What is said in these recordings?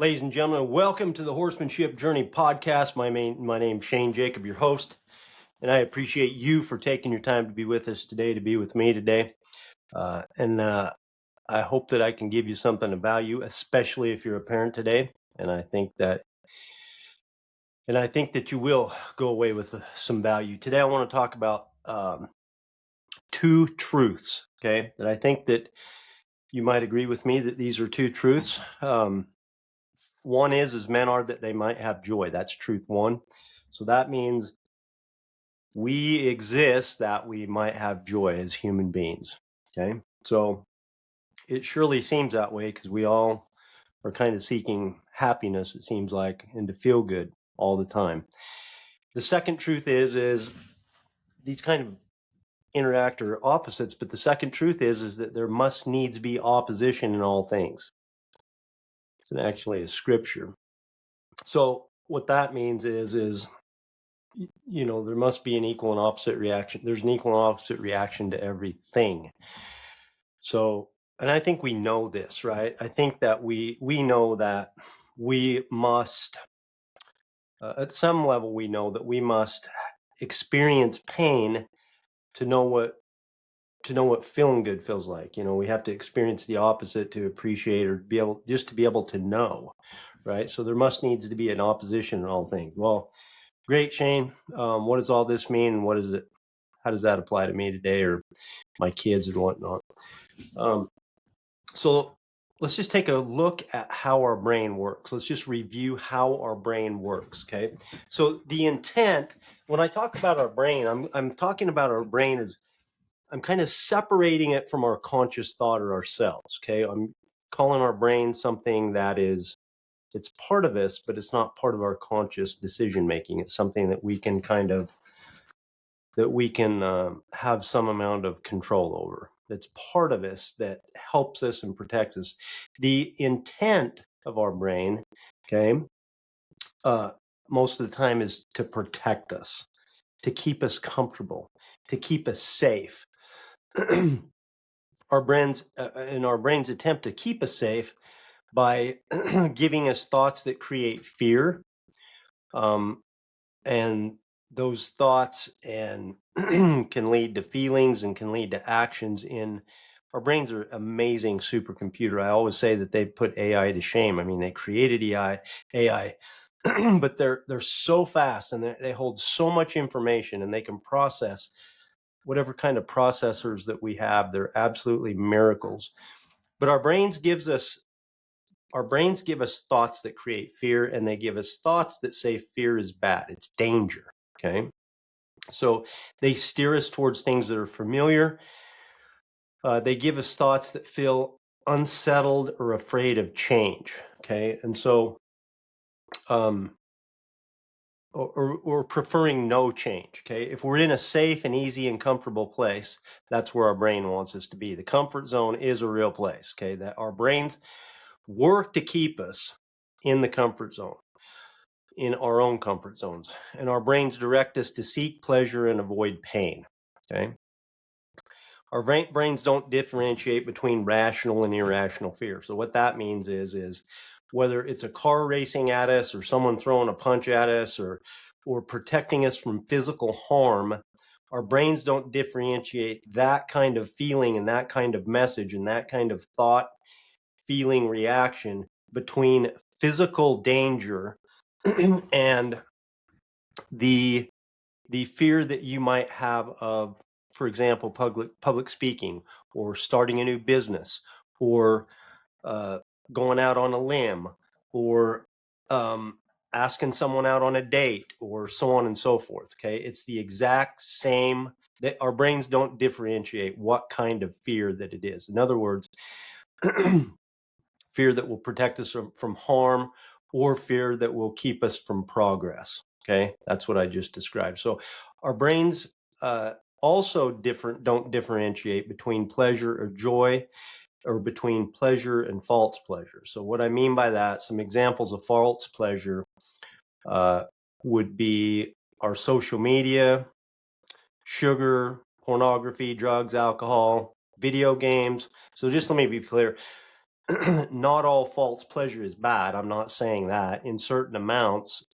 Ladies and gentlemen, welcome to the Horsemanship Journey podcast. My name's Shane Jacob, your host, and I appreciate you for taking your time to be with us today, to be with me today. And I hope that I can give you something of value, especially if you're a parent today. And I think that you will go away with some value today. I want to talk about two truths. Okay, that I think that you might agree with me that these are two truths. One is men are that they might have joy. That's truth one. So that means we exist that we might have joy as human beings. Okay. So it surely seems that way because we all are kind of seeking happiness, it seems like, and to feel good all the time. The second truth is these kind of interact or opposites, but the second truth is that there must needs be opposition in all things. It's actually a scripture. So what that means is there must be an equal and opposite reaction. There's an equal and opposite reaction to everything. So, and I think we know this, right? I think that we know that we must, at some level, we know that we must experience pain to know what feeling good feels like. We have to experience the opposite to appreciate or be able to know, right? So there must needs to be an opposition in all things. Well, great, Shane. What does all this mean, and what is it? How does that apply to me today, or my kids and whatnot? So let's just take a look at how our brain works. Let's just review how our brain works. Okay. So the intent, when I talk about our brain, I'm talking about our brain as I'm kind of separating it from our conscious thought or ourselves. Okay. I'm calling our brain something that it's part of us, but it's not part of our conscious decision making. It's something that we can have some amount of control over. That's part of us that helps us and protects us. The intent of our brain, okay, most of the time is to protect us, to keep us comfortable, to keep us safe. Our brains attempt to keep us safe by giving us thoughts that create fear, and those thoughts and can lead to feelings and can lead to actions. In our brains are amazing supercomputer. I always say that they put AI to shame. I mean, they created AI, but they're so fast and they hold so much information, and they can process whatever kind of processors that we have. They're absolutely miracles. But our brains give us thoughts that create fear, and they give us thoughts that say fear is bad. It's danger. Okay. So they steer us towards things that are familiar. They give us thoughts that feel unsettled or afraid of change. Okay. And so, or preferring no change. Okay. If we're in a safe and easy and comfortable place, that's where our brain wants us to be. The comfort zone is a real place. Okay. That our brains work to keep us in the comfort zone, in our own comfort zones, and our brains direct us to seek pleasure and avoid pain. Okay. Our brains don't differentiate between rational and irrational fear. So what that means is whether it's a car racing at us, or someone throwing a punch at us, or protecting us from physical harm, our brains don't differentiate that kind of feeling and that kind of message and that kind of thought, feeling, reaction between physical danger and the fear that you might have of, for example, public speaking, or starting a new business, or going out on a limb, or asking someone out on a date, or so on and so forth. Okay, it's the exact same. That our brains don't differentiate what kind of fear that it is. In other words, fear that will protect us from harm, or fear that will keep us from progress. Okay, that's what I just described. So our brains also don't differentiate between pleasure or joy, or between pleasure and false pleasure. So what I mean by that, some examples of false pleasure would be our social media, sugar, pornography, drugs, alcohol, video games. So just let me be clear. not all false pleasure is bad. I'm not saying that. In certain amounts,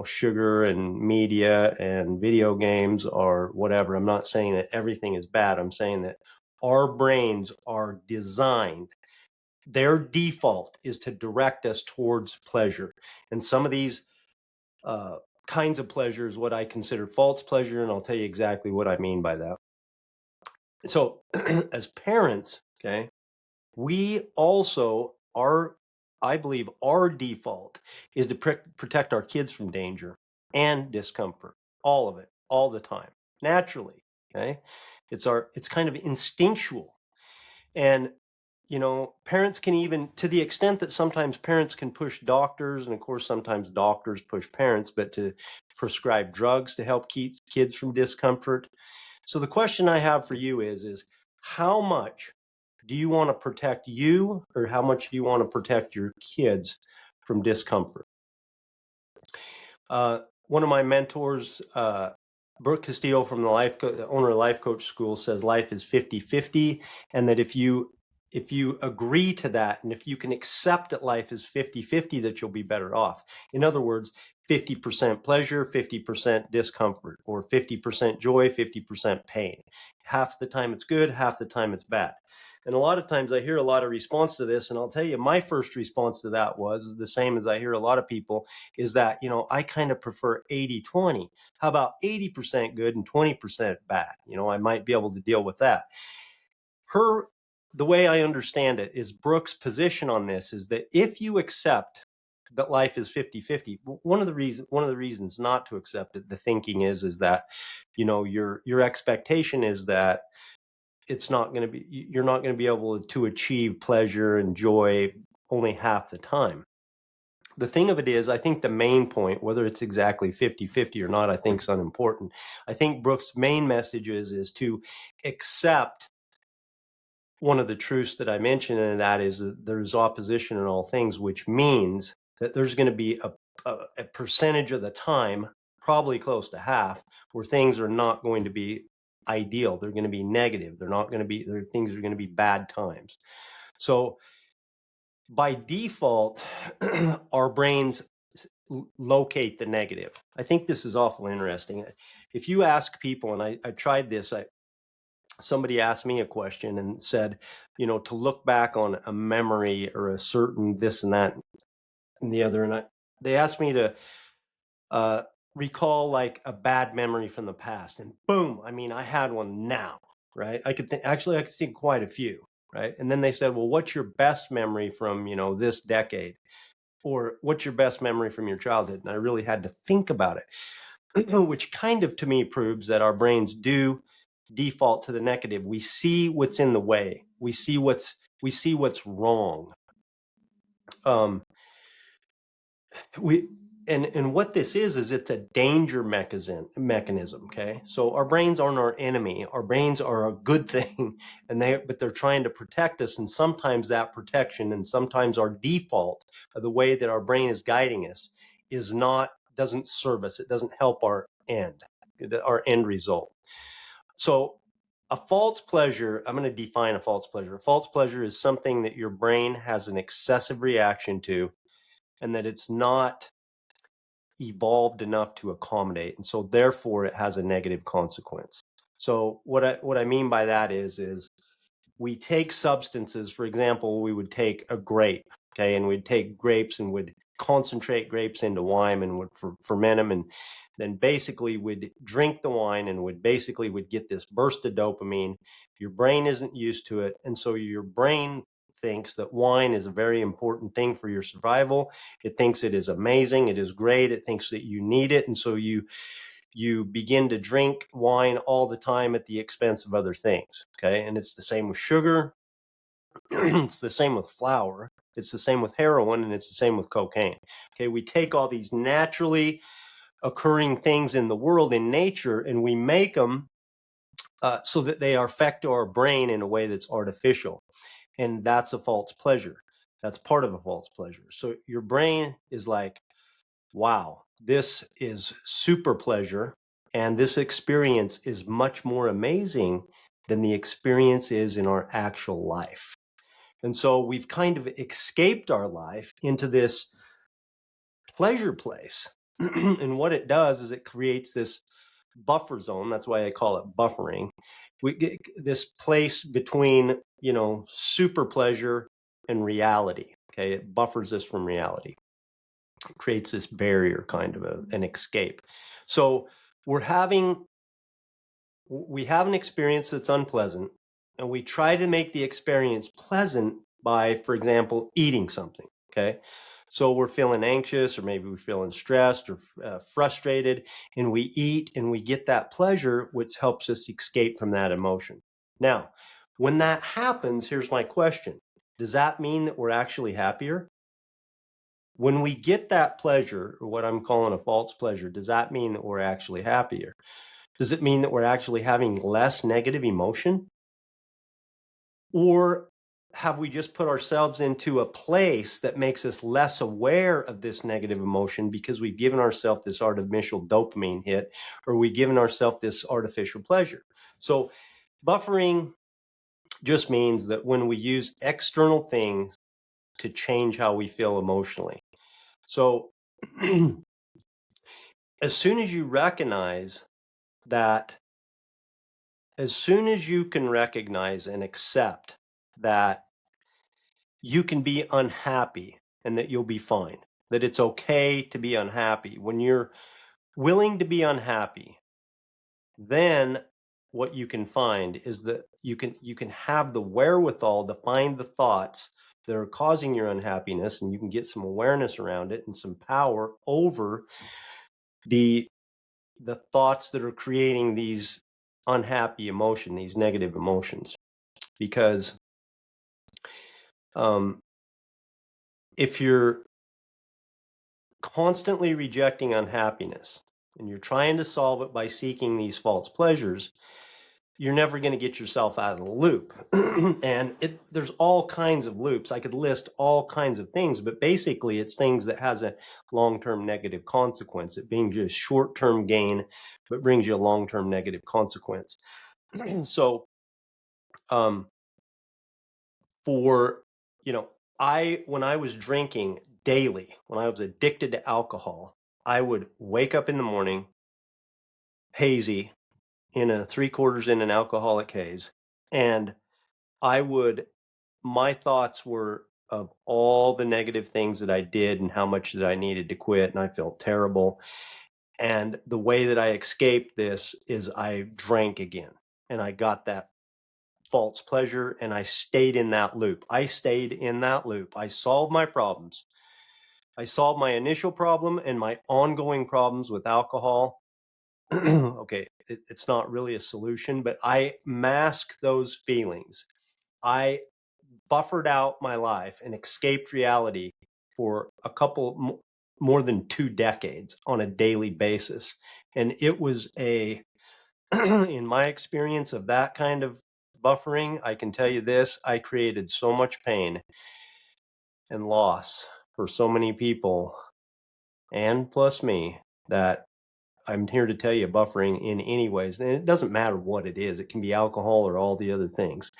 sugar and media and video games or whatever. I'm not saying that everything is bad. I'm saying that our brains are designed, their default is to direct us towards pleasure. And some of these kinds of pleasure is what I consider false pleasure, and I'll tell you exactly what I mean by that. So, as parents, okay, we also are, I believe, our default is to protect our kids from danger and discomfort, all of it, all the time, naturally. Okay, it's kind of instinctual, and parents can, even to the extent that sometimes parents can push doctors, and of course sometimes doctors push parents, but to prescribe drugs to help keep kids from discomfort. So the question I have for you is how much do you want to protect you, or how much do you want to protect your kids from discomfort? One of my mentors, Brooke Castillo from the owner of Life Coach School, says life is 50-50, and that if you agree to that, and if you can accept that life is 50-50, that you'll be better off. In other words, 50% pleasure, 50% discomfort, or 50% joy, 50% pain. Half the time it's good, half the time it's bad. And a lot of times I hear a lot of response to this, and I'll tell you, my first response to that was the same as I hear a lot of people, is that, I kind of prefer 80-20. How about 80% good and 20% bad? I might be able to deal with that. The way I understand it is, Brooke's position on this is that if you accept that life is 50-50, one of the reasons not to accept it, the thinking is that, your expectation is that you're not going to be able to achieve pleasure and joy only half the time. The thing of it is, I think the main point, whether it's exactly 50-50 or not, I think is unimportant. I think Brooke's main message is to accept one of the truths that I mentioned, and that is that there's opposition in all things, which means that there's going to be a percentage of the time, probably close to half, where things are not going to be ideal. They're going to be negative. Things are going to be bad times. So by default, our brains locate the negative. I think this is awful interesting. If you ask people, and I tried this, somebody asked me a question and said, to look back on a memory or a certain this and that and the other, and they asked me to recall like a bad memory from the past, and boom, I had one now, right? I could think quite a few, right? And then they said, well, what's your best memory from this decade, or what's your best memory from your childhood? And I really had to think about it, which kind of to me proves that our brains do default to the negative. We see what's in the way. We see what's wrong. We and what this is it's a danger mechanism. Okay, so our brains aren't our enemy. Our brains are a good thing, but they're trying to protect us. And sometimes that protection, and sometimes our default, the way that our brain is guiding us, doesn't serve us. It doesn't help our end result. So a false pleasure, I'm going to define a false pleasure. A false pleasure is something that your brain has an excessive reaction to, and that it's not evolved enough to accommodate. And so therefore it has a negative consequence. So what I mean by that is we take substances. For example, we would take a grape, okay, and we'd take grapes and would concentrate grapes into wine and would ferment them, and then basically would drink the wine and would get this burst of dopamine. Your brain isn't used to it, and so your brain thinks that wine is a very important thing for your survival. It thinks it is amazing, it is great, it thinks that you need it, and so you begin to drink wine all the time at the expense of other things. Okay. And it's the same with sugar. It's the same with flour. It's the same with heroin, and it's the same with cocaine. Okay. We take all these naturally occurring things in the world, in nature, and we make them so that they affect our brain in a way that's artificial. And that's a false pleasure. That's part of a false pleasure. So your brain is like, wow, this is super pleasure. And this experience is much more amazing than the experience is in our actual life. And so we've kind of escaped our life into this pleasure place. And what it does is it creates this buffer zone. That's why I call it buffering. We get this place between, super pleasure and reality. Okay. It buffers us from reality, creates this barrier, kind of an escape. So we're having we have an experience that's unpleasant, and we try to make the experience pleasant by, for example, eating something. Okay. So we're feeling anxious, or maybe we're feeling stressed or frustrated, and we eat and we get that pleasure, which helps us escape from that emotion. Now, when that happens, here's my question. Does that mean that we're actually happier? When we get that pleasure, or what I'm calling a false pleasure, does that mean that we're actually happier? Does it mean that we're actually having less negative emotion? Or have we just put ourselves into a place that makes us less aware of this negative emotion because we've given ourselves this artificial dopamine hit, or we've given ourselves this artificial pleasure? So buffering just means that when we use external things to change how we feel emotionally. So as soon as you recognize that, as soon as you can recognize and accept that you can be unhappy and that you'll be fine, that it's okay to be unhappy, when you're willing to be unhappy, then what you can find is that you can have the wherewithal to find the thoughts that are causing your unhappiness, and you can get some awareness around it and some power over the the thoughts that are creating these unhappy emotion, these negative emotions. Because um, if you're constantly rejecting unhappiness and you're trying to solve it by seeking these false pleasures, you're never going to get yourself out of the loop. And there's all kinds of loops. I could list all kinds of things, but basically it's things that has a long-term negative consequence. It being just short-term gain, but brings you a long-term negative consequence. So um, for, when I was drinking daily, when I was addicted to alcohol, I would wake up in the morning hazy, in a 3/4 in an alcoholic haze, and I would my thoughts were of all the negative things that I did and how much that I needed to quit, and I felt terrible. And the way that I escaped this is I drank again, and I got that false pleasure, and I stayed in that loop. I stayed in that loop. I solved my problems. I solved my initial problem and my ongoing problems with alcohol. Okay, it's not really a solution, but I mask those feelings. I buffered out my life and escaped reality for a couple more than 2 decades on a daily basis. And it was in my experience of that kind of buffering, I can tell you this, I created so much pain and loss for so many people, and plus me, that I'm here to tell you buffering in any ways. And it doesn't matter what it is. It can be alcohol or all the other things.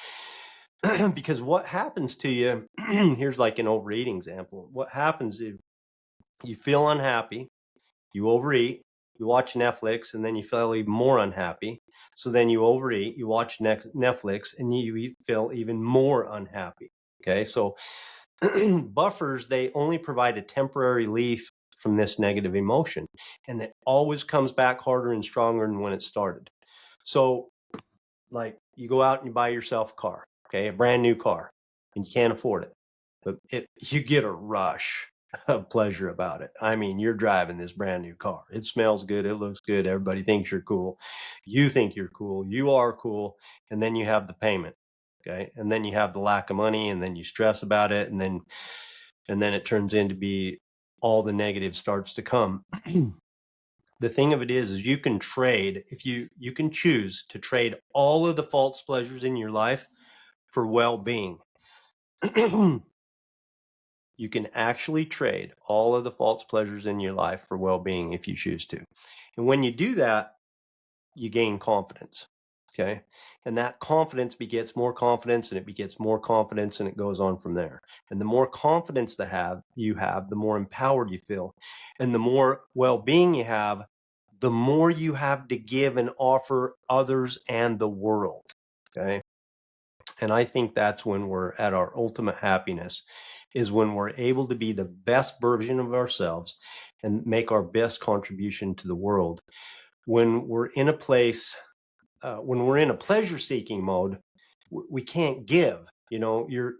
Because what happens to you, here's like an overeating example. What happens if you feel unhappy, you overeat, you watch Netflix, and then you feel even more unhappy. So then you overeat, you watch Netflix, and you feel even more unhappy. Okay, so buffers, they only provide a temporary relief from this negative emotion, and it always comes back harder and stronger than when it started. So like, you go out and you buy yourself a car, okay, a brand new car, and you can't afford it, but you get a rush of pleasure about it. I mean, you're driving this brand new car. It smells good. It looks good. Everybody thinks you're cool. You think you're cool. You are cool. And then you have the payment. Okay. And then you have the lack of money, and then you stress about it. And then it turns into be all the negative starts to come. The thing of it is you can trade, if you can choose to trade all of the false pleasures in your life for well-being. You can actually trade all of the false pleasures in your life for well-being if you choose to. And when you do that, you gain confidence. Okay. And that confidence begets more confidence and it begets more confidence and it goes on from there. And the more confidence you have, the more empowered you feel. And the more well-being you have, the more you have to give and offer others and the world. Okay. And I think that's when we're at our ultimate happiness, is when we're able to be the best version of ourselves and make our best contribution to the world. When we're in a place, when we're in a pleasure seeking mode, we can't give. You're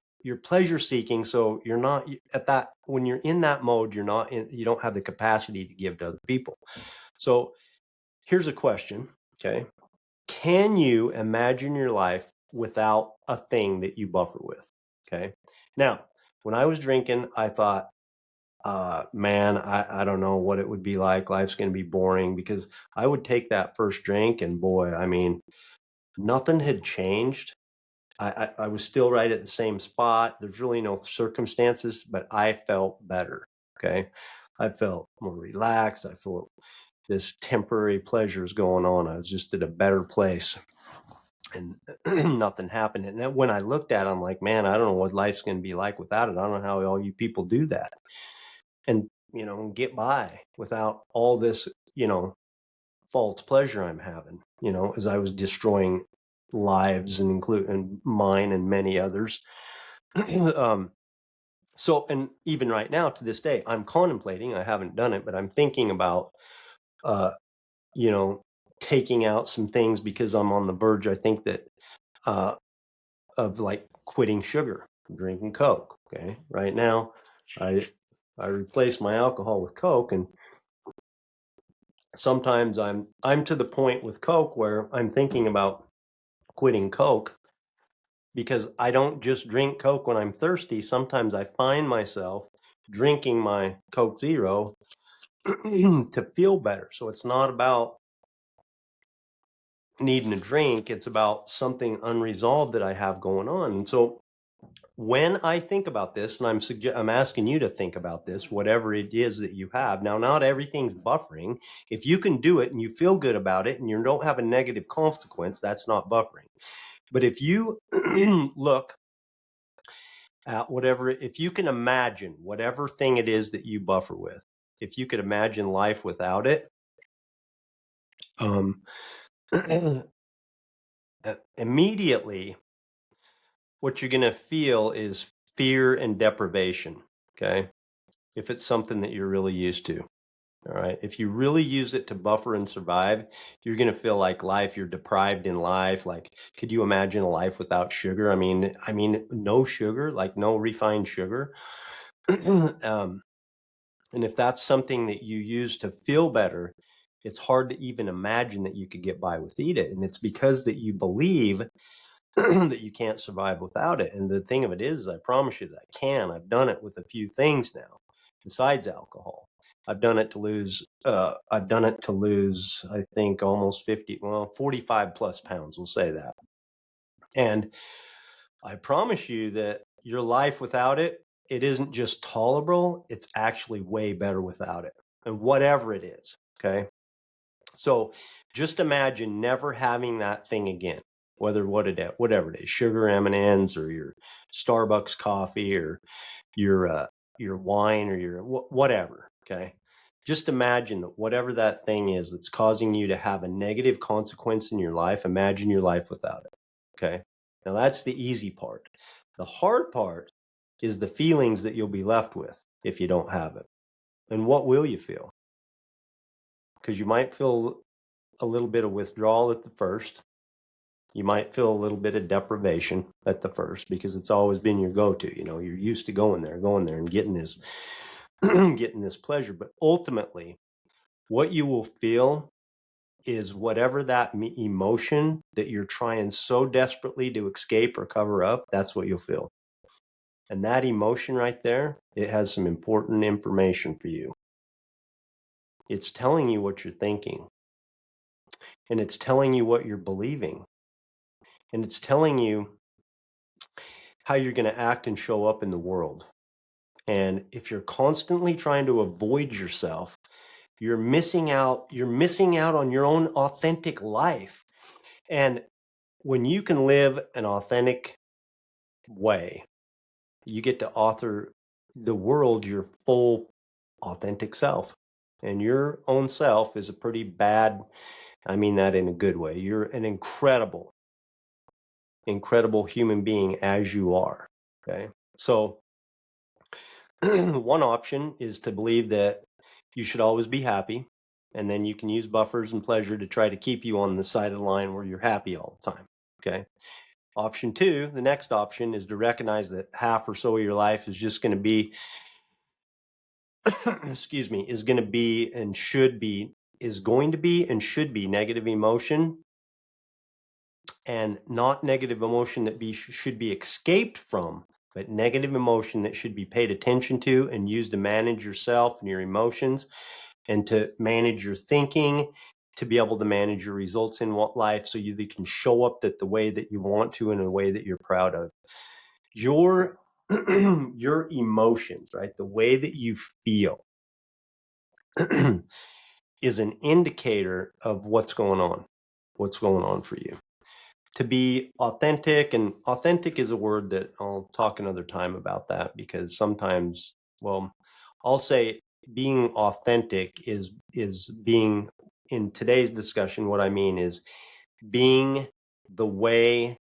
pleasure seeking, so you're not at that. When you're in that mode, you don't have the capacity to give to other people. So here's a question. Okay. Can you imagine your life without a thing that you buffer with? Okay. Now, when I was drinking, I thought, man, I don't know what it would be like. Life's going to be boring, because I would take that first drink and boy, I mean, nothing had changed. I was still right at the same spot. There's really no circumstances, but I felt better. Okay. I felt more relaxed. I felt this temporary pleasure is going on. I was just at a better place and nothing happened. And then when I looked at it, I'm like, man, I don't know what life's going to be like without it. I don't know how all you people do that and, get by without all this, false pleasure I'm having, as I was destroying lives and including mine and many others. um, and even right now to this day, I'm contemplating, I haven't done it, but I'm thinking about, uh, you know, taking out some things because I'm on the verge. I think that, uh, of like quitting sugar, drinking Coke. Okay. Right now, I, I replace my alcohol with Coke, and sometimes I'm to the point with Coke where I'm thinking about quitting Coke because I don't just drink Coke when I'm thirsty. Sometimes I find myself drinking my Coke Zero to feel better. So it's not about needing a drink, it's about something unresolved that I have going on. And so when I think about this, and I'm asking you to think about this, whatever it is that you have. Now, not everything's buffering. If you can do it and you feel good about it and you don't have a negative consequence, that's not buffering. But if you look at if you can imagine whatever thing it is that you buffer with, if you could imagine life without it, um, immediately what you're going to feel is fear and deprivation. Okay. If it's something that you're really used to. All right. If you really use it to buffer and survive, you're going to feel like you're deprived in life. Like, could you imagine a life without sugar? I mean, no sugar, like no refined sugar. um, and if that's something that you use to feel better, it's hard to even imagine that you could get by without it. And it's because that you believe that you can't survive without it. And the thing of it is, I promise you that I can. I've done it with a few things now besides alcohol. I've done it to lose, I think almost 45 plus pounds, we'll say that. And I promise you that your life without it, it isn't just tolerable, it's actually way better without it. And whatever it is, okay? So just imagine never having that thing again, whatever it is, sugar M&Ms or your Starbucks coffee or your wine or your whatever. Okay. Just imagine that whatever that thing is that's causing you to have a negative consequence in your life, imagine your life without it. Okay. Now that's the easy part. The hard part is the feelings that you'll be left with if you don't have it. And what will you feel? Because you might feel a little bit of withdrawal at the first. You might feel a little bit of deprivation at the first because it's always been your go-to. You're used to going there and getting this getting this pleasure. But ultimately, what you will feel is whatever that emotion that you're trying so desperately to escape or cover up, that's what you'll feel. And that emotion right there, it has some important information for you. It's telling you what you're thinking, and it's telling you what you're believing, and it's telling you how you're going to act and show up in the world. And if you're constantly trying to avoid yourself, you're missing out on your own authentic life. And when you can live an authentic way, you get to author the world your full authentic self. And your own self is a pretty bad, I mean that in a good way. You're an incredible, incredible human being as you are. Okay. So one option is to believe that you should always be happy. And then you can use buffers and pleasure to try to keep you on the side of the line where you're happy all the time. Okay. Option two, the next option is to recognize that half or so of your life is just going to be, excuse me, is going to be and should be, is going to be and should be negative emotion, and not negative emotion that should be escaped from, but negative emotion that should be paid attention to and used to manage yourself and your emotions and to manage your thinking, to be able to manage your results in what life so you can show up that the way that you want to in a way that you're proud of. Your your emotions, right? The way that you feel is an indicator of what's going on for you. To be authentic, and authentic is a word that I'll talk another time about that, because sometimes, well, I'll say being authentic is being, in today's discussion, what I mean is being the way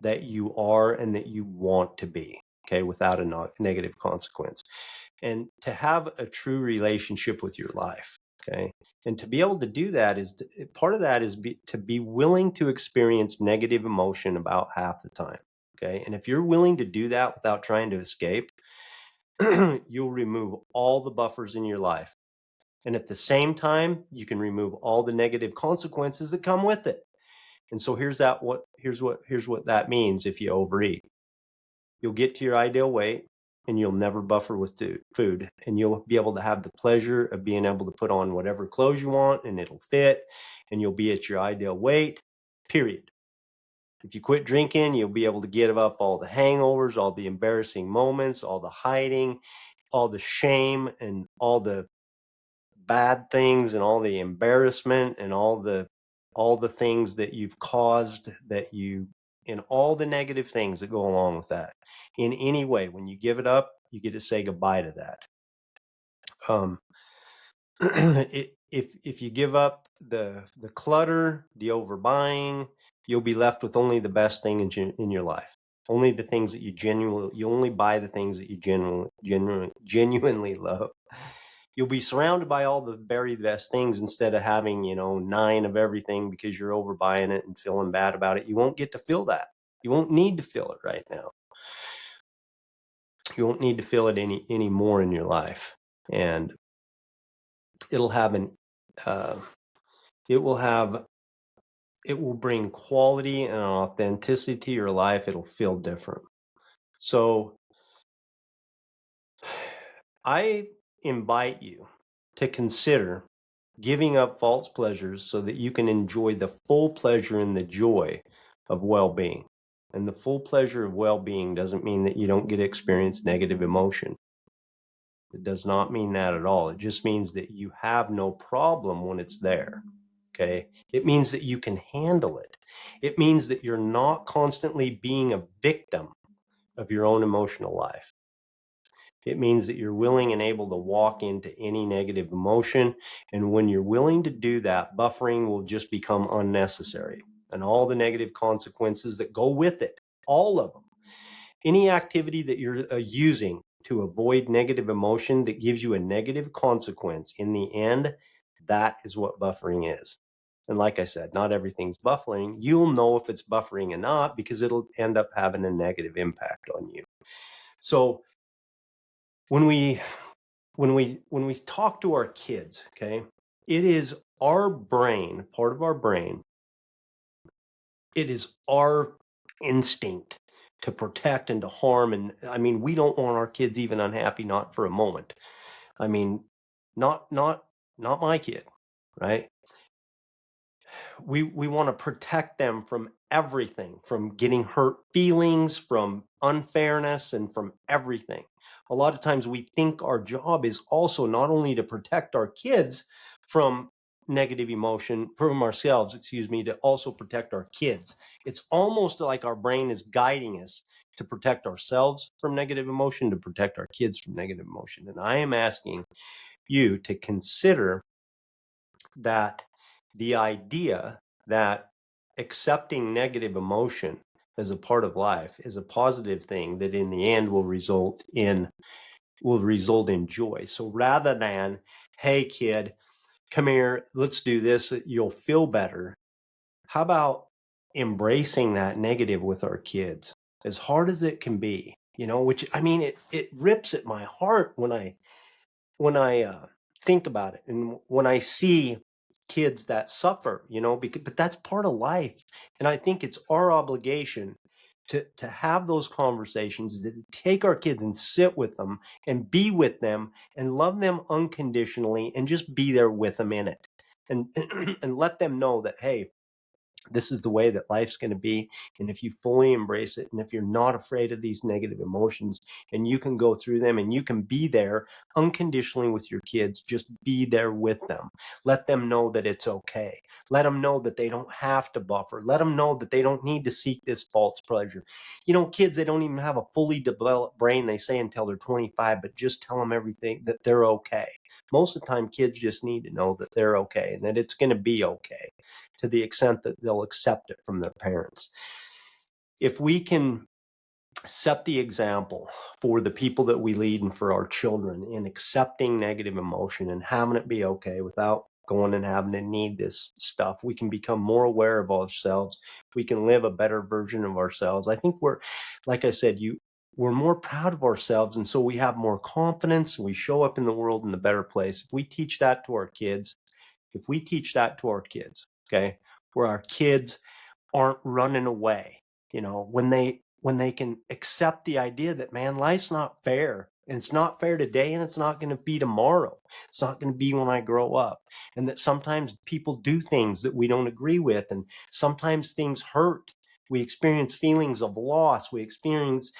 that you are and that you want to be, okay, without a negative consequence. And to have a true relationship with your life, okay, and to be able to do that is part of that is to be willing to experience negative emotion about half the time, okay. And if you're willing to do that without trying to escape, you'll remove all the buffers in your life, and at the same time you can remove all the negative consequences that come with it. And so here's what that means. If you overeat, you'll get to your ideal weight and you'll never buffer with food, and you'll be able to have the pleasure of being able to put on whatever clothes you want and it'll fit, and you'll be at your ideal weight, period. If you quit drinking, you'll be able to give up all the hangovers, all the embarrassing moments, all the hiding, all the shame, and all the bad things, and all the embarrassment, and all the things that you've caused, that you, and all the negative things that go along with that. In any way, when you give it up, you get to say goodbye to that. If you give up the clutter, the overbuying, you'll be left with only the best thing in your life. Only the things that you only buy the things that you genuinely love. You'll be surrounded by all the very best things instead of having, 9 of everything because you're overbuying it and feeling bad about it. You won't get to feel that. You won't need to feel it right now. You won't need to feel it any more in your life. And it'll have it will bring quality and authenticity to your life. It'll feel different. So I invite you to consider giving up false pleasures so that you can enjoy the full pleasure and the joy of well-being. And the full pleasure of well-being doesn't mean that you don't get to experience negative emotion. It does not mean that at all. It just means that you have no problem when it's there. Okay. It means that you can handle it. It means that you're not constantly being a victim of your own emotional life. It means that you're willing and able to walk into any negative emotion. And when you're willing to do that, buffering will just become unnecessary. And all the negative consequences that go with it, all of them. Any activity that you're using to avoid negative emotion that gives you a negative consequence, in the end, that is what buffering is. And like I said, not everything's buffering. You'll know if it's buffering or not because it'll end up having a negative impact on you. So when we talk to our kids, okay, it is our brain, part of our brain, it is our instinct to protect and to harm. And I mean, we don't want our kids even unhappy, not for a moment. I mean, not my kid, right? We want to protect them from everything, from getting hurt feelings, from unfairness, and from everything. A lot of times we think our job is also not only to protect our kids from negative emotion from ourselves, excuse me, to also protect our kids. It's almost like our brain is guiding us to protect ourselves from negative emotion, to protect our kids from negative emotion. And I am asking you to consider that the idea that accepting negative emotion as a part of life is a positive thing that in the end will result in joy. So rather than, hey kid, come here, let's do this, you'll feel better. How about embracing that negative with our kids? As hard as it can be, which I mean, it rips at my heart when I think about it, and when I see kids that suffer, but that's part of life. And I think it's our obligation to have those conversations, to take our kids and sit with them and be with them and love them unconditionally and just be there with them in it, and and let them know that, hey, this is the way that life's going to be. And if you fully embrace it, and if you're not afraid of these negative emotions, and you can go through them and you can be there unconditionally with your kids, just be there with them. Let them know that it's okay. Let them know that they don't have to buffer. Let them know that they don't need to seek this false pleasure. Kids, they don't even have a fully developed brain, they say, until they're 25, but just tell them everything, that they're okay. Most of the time, kids just need to know that they're okay and that it's going to be okay, to the extent that they'll accept it from their parents. If we can set the example for the people that we lead and for our children in accepting negative emotion and having it be okay without going and having to need this stuff, we can become more aware of ourselves. We can live a better version of ourselves. I think like I said, we're more proud of ourselves, and so we have more confidence. We show up in the world in a better place. If we teach that to our kids, okay, where our kids aren't running away, when they can accept the idea that, man, life's not fair, and it's not fair today, and it's not going to be tomorrow. It's not going to be when I grow up, and that sometimes people do things that we don't agree with, and sometimes things hurt. We experience feelings of loss. We experience,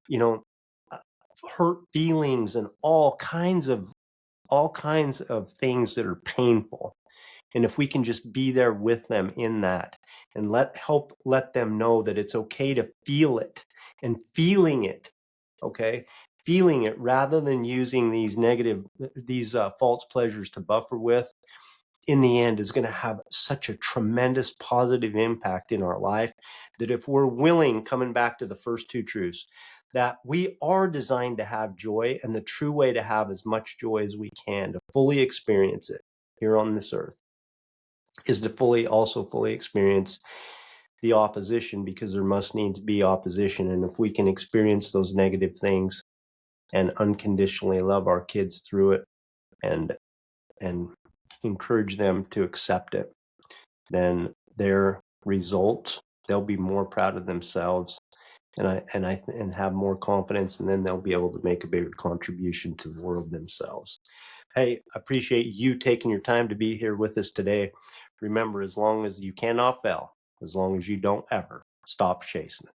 you know, uh, hurt feelings and all kinds of things that are painful. And if we can just be there with them in that, and let them know that it's okay to feel it, and feeling it, okay, feeling it rather than using these false pleasures to buffer with, in the end is going to have such a tremendous positive impact in our life, that if we're willing, coming back to the first two truths, that we are designed to have joy, and the true way to have as much joy as we can, to fully experience it here on this earth, is to fully experience the opposition, because there must needs be opposition. And if we can experience those negative things and unconditionally love our kids through it, and and encourage them to accept it, then their results, they'll be more proud of themselves, and have more confidence, and then they'll be able to make a bigger contribution to the world themselves. Hey, appreciate you taking your time to be here with us today. Remember, as long as you cannot fail, as long as you don't ever stop chasing it.